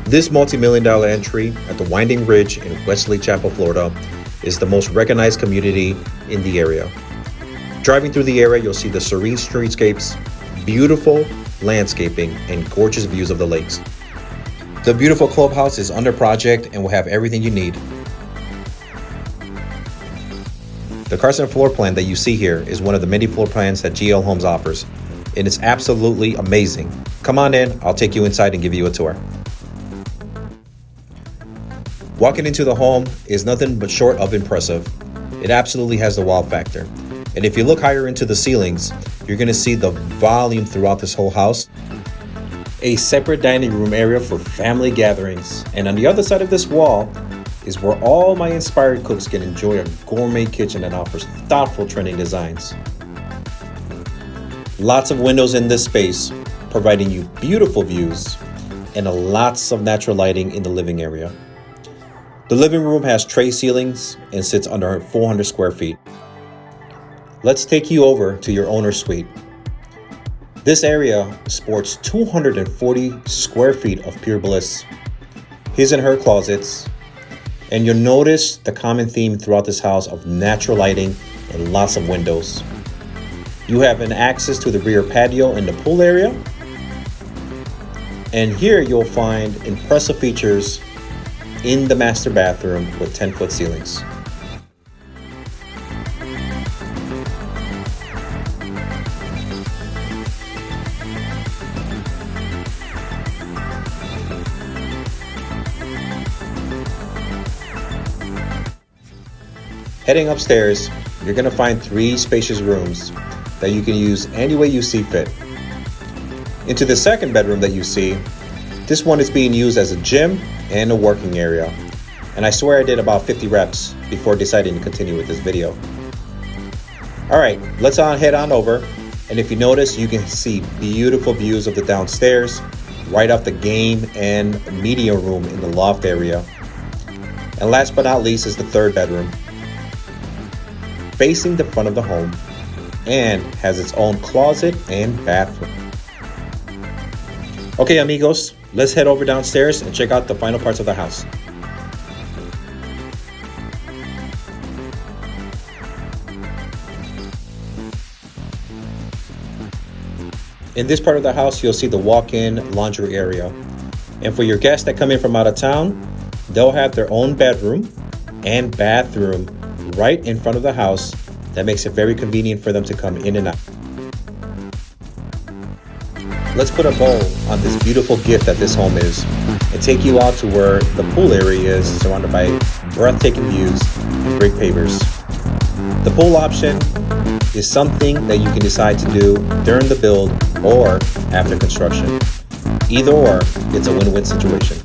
This multi-million-dollar entry at the Winding Ridge in Wesley Chapel, Florida, is the most recognized community in the area. Driving through the area, you'll see the serene streetscapes, beautiful landscaping, and gorgeous views of the lakes. The beautiful clubhouse is under project and will have everything you need. The Carson floor plan that you see here is one of the many floor plans that GL Homes offers, and it's absolutely amazing. Come on in, I'll take you inside and give you a tour. Walking into the home is nothing but short of impressive. It absolutely has the wow factor. And if you look higher into the ceilings, you're going to see the volume throughout this whole house. A separate dining room area for family gatherings. And on the other side of this wall is where all my inspired cooks can enjoy a gourmet kitchen that offers thoughtful trending designs. Lots of windows in this space, providing you beautiful views and lots of natural lighting in the living area. The living room has tray ceilings and sits under 400 square feet. Let's take you over to your owner's suite. This area sports 240 square feet of pure bliss, his and her closets, and you'll notice the common theme throughout this house of natural lighting and lots of windows. You have an access to the rear patio and the pool area. And here you'll find impressive features in the master bathroom with 10-foot ceilings. Heading upstairs, you're going to find 3 spacious rooms that you can use any way you see fit. Into the second bedroom that you see, this one is being used as a gym and a working area. And I swear I did about 50 reps before deciding to continue with this video. All right, let's head on over. And if you notice, you can see beautiful views of the downstairs, right off the game and media room in the loft area. And last but not least is the third bedroom, facing the front of the home and has its own closet and bathroom. Okay, amigos, let's head over downstairs and check out the final parts of the house. In this part of the house, you'll see the walk-in laundry area. And for your guests that come in from out of town, they'll have their own bedroom and bathroom right in front of the house. That makes it very convenient for them to come in and out. Let's put a bow on this beautiful gift that this home is and take you out to where the pool area is, surrounded by breathtaking views and great pavers. The pool option is something that you can decide to do during the build or after construction. Either or, it's a win-win situation.